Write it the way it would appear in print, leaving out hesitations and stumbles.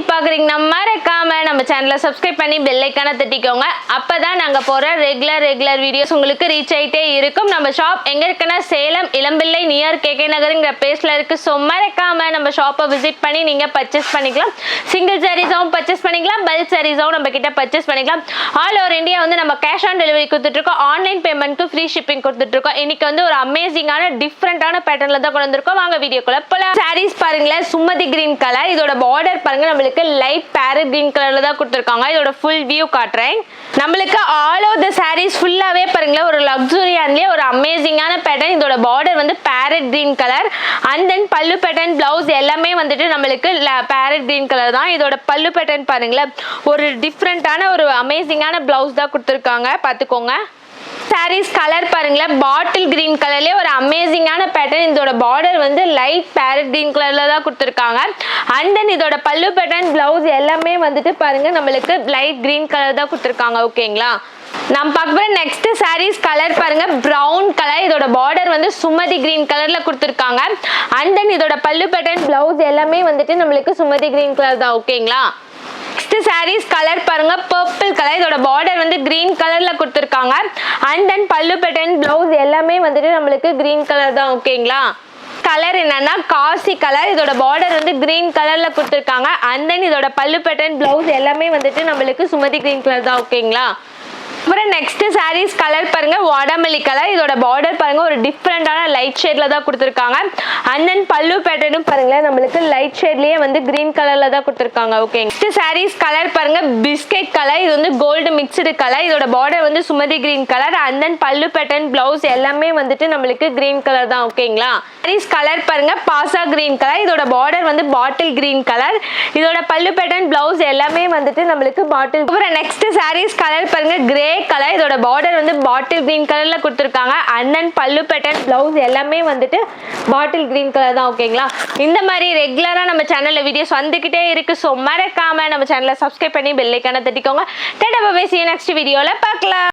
பாக்குறீங்கன்னா மறக்காம நம்ம சேனலை சப்ஸ்கிரைப் பண்ணி பெல் ஐகானை தட்டிக்கோங்க. அப்பதான் நாங்க போற ரெகுலர் வீடியோஸ் உங்களுக்கு ரீச் ஆயிட்டே இருக்கும். நம்ம ஷாப் எங்க இருக்குன்னா சேலம் இளம்பிள்ளை நியர் கேகே நகர்ங்கிற பிளேஸ்ல இருக்கு. ஸோ மறக்காம நம்ம ஷாப்பை விசிட் பண்ணி நீங்க பர்ச்சேஸ் பண்ணிக்கலாம். சிங்கிள் சாரீஸாவும் பர்ச்சேஸ் பண்ணிக்கலாம், பல்க் சாரீஸாவும் நம்ம கிட்ட பர்ச்சேஸ் பண்ணிக்கலாம். ஆல் ஓவர் இந்தியா வந்து நம்ம கேஷ் ஆன் டெலிவரி கொடுத்துட்டு இருக்கோம். ஆன்லைன் பேமெண்ட்க்கு ஃப்ரீ ஷிப்பிங் கொடுத்துட்டு இருக்கோம். இன்னைக்கு வந்து ஒரு அமேசிங்கான டிஃப்ரெண்டான பேட்டர்ன்ல தான் கொண்டு வந்திருக்கோம். வாங்க வீடியோக்குள்ள போலாம். சாரீஸ் பாருங்களேன், சுமதி கிரீன் கலர். இதோட பார்டர் பாருங்க, நம்மளுக்கு லைட் பேரட் கிரீன் கலர்ல தான் கொடுத்துருக்காங்க. இதோட ஃபுல் வியூ காட்டுறேன். நம்மளுக்கு ஆல் ஓவர் த சாரீஸ் ஃபுல்லாவே பாருங்களேன் ஒரு லக்ஸுரியான்லயே ஒரு அமேசிங்கான பேட்டர்ன். இதோட பார்டர் வந்து farad green colour and then பல்லு பேட்டர்ன் பிளவுஸ் எல்லாமே வந்துட்டு நம்மளுக்கு பேரட் கிரீன் கலர் தான். இதோட பல்லு பேட்டர்ன் பாருங்களேன் ஒரு டிஃப்ரெண்டான ஒரு அமேசிங்கான பிளவுஸ் தான் கொடுத்துருக்காங்க, பார்த்துக்கோங்க. சாரீஸ் கலர் பாருங்களேன், பாட்டில் கிரீன் கலர்லயே ஒரு அமேசிங்கான பேட்டர்ன். இதோட பார்டர் வந்து லைட் பேரட் கிரீன் கலர்ல தான் கொடுத்துருக்காங்க. அண்ட் தென் இதோட பல்லு பேட்டர்ன் பிளவுஸ் எல்லாமே வந்துட்டு பாருங்க நம்மளுக்கு லைட் கிரீன் கலர் தான் கொடுத்துருக்காங்க. ஓகேங்களா, நம்ம பார்க்க நெக்ஸ்ட் சாரீஸ் கலர் பாருங்க, பிரவுன் கலர். இதோட பார்டர் வந்து சுமதி கிரீன் கலர்ல கொடுத்துருக்காங்க. அண்ட் தென் இதோட பல்லு பேட்டர்ன் பிளவுஸ் எல்லாமே வந்துட்டு நம்மளுக்கு சுமதி கிரீன் கலர் தான். ஓகேங்களா, நெக்ஸ்ட் சாரீஸ் கலர் பாருங்க, பர்பிள் கலர். இதோட பார்டர் வந்து கிரீன் கலர்ல கொடுத்துருக்காங்க. அண்ட் தென் பல்லு பேட்டர்ன் பிளவுஸ் எல்லாமே வந்துட்டு நம்மளுக்கு கிரீன் கலர் தான். ஓகேங்களா, கலர் என்னன்னா காசி கலர். இதோட பார்டர் வந்து கிரீன் கலர்ல கொடுத்துருக்காங்க. அண்ட் தென் இதோட பல்லு பேட்டர்ன் பிளவுஸ் எல்லாமே வந்துட்டு நம்மளுக்கு சுமதி கிரீன் கலர் தான். ஓகேங்களா, அப்புறம் நெக்ஸ்ட் சாரீஸ் கலர் பாருங்க, வாடாமல்லி கலர். இதோட பார்டர் பாருங்க ஒரு டிஃப்ரெண்டான லைட் ஷேட்ல தான் கொடுத்துருக்காங்க. அண்ட் தென் பல்லு பேட்டர்னும் பாருங்களேன் நம்மளுக்கு லைட் ஷேட்லயே வந்து கிரீன் கலர்ல தான் கொடுத்துருக்காங்க. ஓகே, நெக்ஸ்ட் சாரீஸ் கலர் பாருங்க, பிஸ்கெட் கலர். இது வந்து கோல்டு மிக்ஸ்டு கலர். இதோட பார்டர் வந்து Sumathi green colour. And then பல்லு பேட்டர்ன் பிளவுஸ் எல்லாமே வந்துட்டு நம்மளுக்கு கிரீன் கலர் தான். ஓகேங்களா, சாரீஸ் கலர் பாருங்க, பாசா கிரீன் கலர். இதோட பார்டர் வந்து பாட்டில் கிரீன் கலர். இதோட பல்லு பேட்டர்ன் பிளவுஸ் எல்லாமே வந்துட்டு நம்மளுக்கு பாட்டில். அப்புறம் நெக்ஸ்ட் சாரீஸ் கலர் பாருங்க, கிரே கலர். இதோட பார்டர் வந்து பாட்டில் கிரீன் கலர்ல கொடுத்துருக்காங்க. அண்ட் தென் பல்லு பேட்டர்ன் பிளவுஸ் எல்லாமே வந்துட்டு பாட்டில் கிரீன் கலர் தான். ஓகேங்களா, இந்த மாதிரி ரெகுலரா நம்ம சேனல்ல வீடியோஸ் வந்துகிட்டே இருக்கு. ஸோ மறக்காம நம்ம சேனலை சப்ஸ்கிரைப் பண்ணி பெல் ஐகானை தட்டிக்கோங்க. நெக்ஸ்ட் வீடியோல பார்க்கலாம்.